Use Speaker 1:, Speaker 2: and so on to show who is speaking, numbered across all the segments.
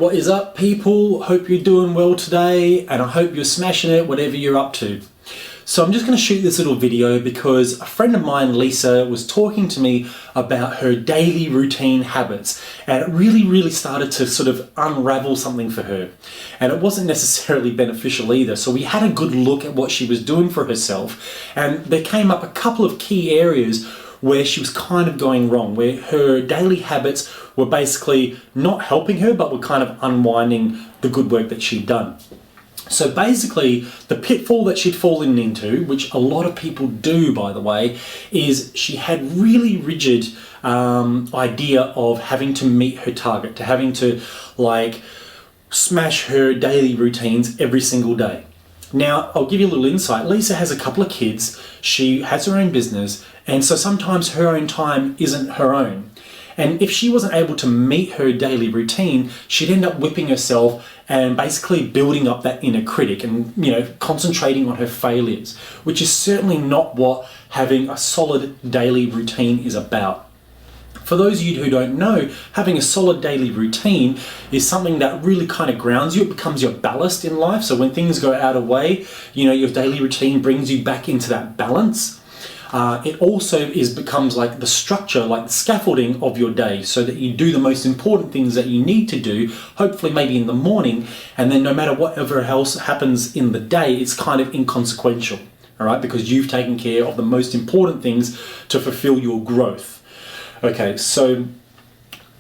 Speaker 1: What is up, people? Hope you're doing well today, and I hope you're smashing it whatever you're up to. So I'm just going to shoot this little video because a friend of mine, Lisa, was talking to me about her daily routine habits, and it really started to sort of unravel something for her, and it wasn't necessarily beneficial either. So we had a good look at what she was doing for herself, and there came up a couple of key areas where she was kind of going wrong, where her daily habits were basically not helping her, but were kind of unwinding the good work that she'd done. So basically, the pitfall that she'd fallen into, which a lot of people do, by the way, is she had really rigid idea of having to meet her target, to having to like smash her daily routines every single day. Now, I'll give you a little insight. Lisa has a couple of kids, she has her own business, and so sometimes her own time isn't her own. And if she wasn't able to meet her daily routine, she'd end up whipping herself and basically building up that inner critic and, concentrating on her failures, which is certainly not what having a solid daily routine is about. For those of you who don't know, having a solid daily routine is something that really kind of grounds you. It becomes your ballast in life. So when things go out of way, your daily routine brings you back into that balance. It also becomes like the structure, like the scaffolding of your day, so that you do the most important things that you need to do, hopefully maybe in the morning, and then no matter whatever else happens in the day, it's kind of inconsequential, all right? Because you've taken care of the most important things to fulfill your growth. Okay, so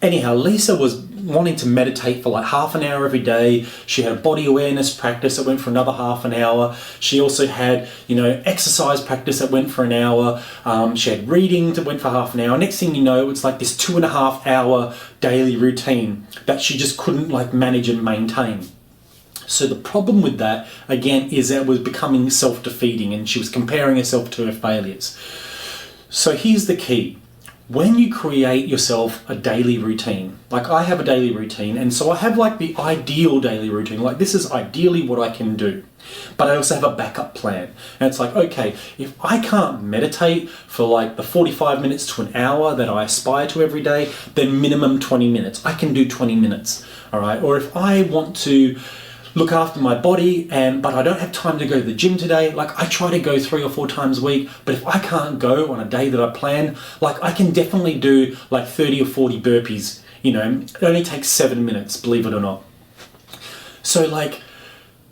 Speaker 1: anyhow, Lisa was wanting to meditate for like half an hour every day. She had a body awareness practice that went for another half an hour. She also had, exercise practice that went for an hour. She had reading that went for half an hour. Next thing you know, it's like this 2.5 hour daily routine that she just couldn't like manage and maintain. So the problem with that, again, is that it was becoming self-defeating and she was comparing herself to her failures. So here's the key. When you create yourself a daily routine, like I have a daily routine, and so I have like the ideal daily routine, like this is ideally what I can do, but I also have a backup plan. And it's like, okay, if I can't meditate for like the 45 minutes to an hour that I aspire to every day, then minimum 20 minutes. I can do 20 minutes, all right? Or if I want to look after my body but I don't have time to go to the gym today, like I try to go 3 or 4 times a week, but if I can't go on a day that I plan, like I can definitely do like 30 or 40 burpees, it only takes 7 minutes, believe it or not. So like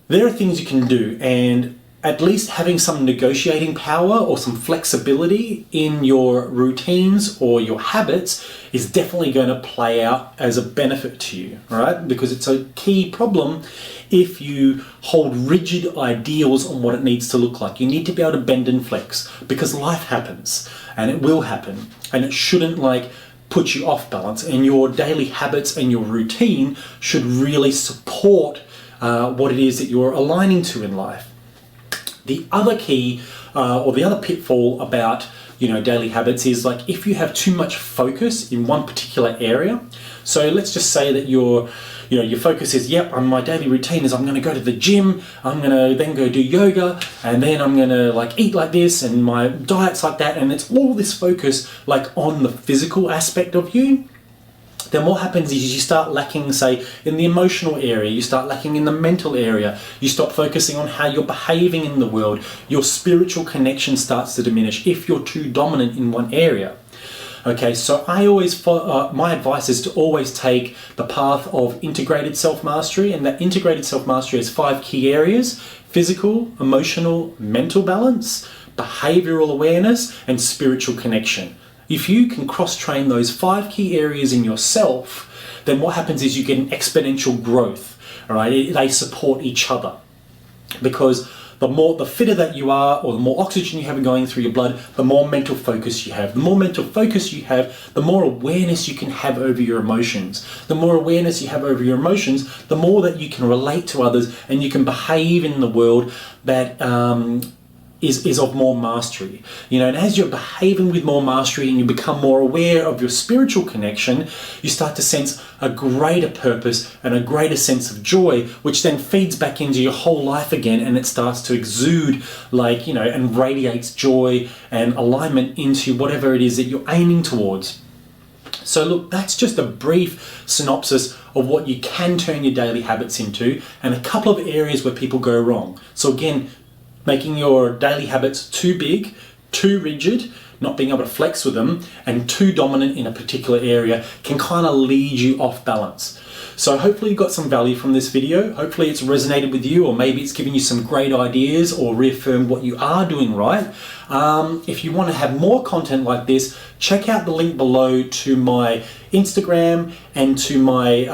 Speaker 1: there are things you can do, and at least having some negotiating power or some flexibility in your routines or your habits is definitely going to play out as a benefit to you, right? Because it's a key problem if you hold rigid ideals on what it needs to look like. You need to be able to bend and flex because life happens, and it will happen, and it shouldn't like put you off balance, and your daily habits and your routine should really support what it is that you're aligning to in life. The other key or the other pitfall about daily habits is like if you have too much focus in one particular area. So let's just say that your focus is, my daily routine is I'm going to go to the gym, I'm going to then go do yoga, and then I'm going to like eat like this, and my diet's like that, and it's all this focus like on the physical aspect of you. Then what happens is you start lacking, say, in the emotional area, you start lacking in the mental area, you stop focusing on how you're behaving in the world, your spiritual connection starts to diminish if you're too dominant in one area. Okay, so my advice is to always take the path of integrated self-mastery, and that integrated self-mastery has 5 key areas: physical, emotional, mental balance, behavioral awareness, and spiritual connection. If you can cross-train those 5 key areas in yourself, then what happens is you get an exponential growth, all right? They support each other, because the fitter that you are, or the more oxygen you have going through your blood, the more mental focus you have. The more mental focus you have, the more awareness you can have over your emotions. The more awareness you have over your emotions, the more that you can relate to others and you can behave in the world that is of more mastery. And as you're behaving with more mastery and you become more aware of your spiritual connection, you start to sense a greater purpose and a greater sense of joy, which then feeds back into your whole life again, and it starts to exude and radiates joy and alignment into whatever it is that you're aiming towards. So look, that's just a brief synopsis of what you can turn your daily habits into, and a couple of areas where people go wrong. So again, making your daily habits too big, too rigid, not being able to flex with them, and too dominant in a particular area can kind of lead you off balance. So hopefully you got some value from this video. Hopefully it's resonated with you, or maybe it's given you some great ideas or reaffirmed what you are doing right. If you want to have more content like this, check out the link below to my Instagram and to my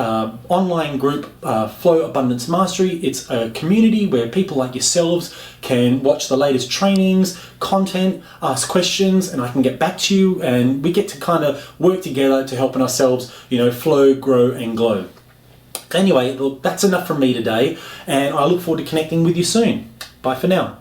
Speaker 1: online group, Flow Abundance Mastery. It's a community where people like yourselves can watch the latest trainings, content, ask questions, and I can get back to you, and we get to kind of work together to help ourselves, flow, grow, and glow. Anyway, look, that's enough from me today, and I look forward to connecting with you soon. Bye for now.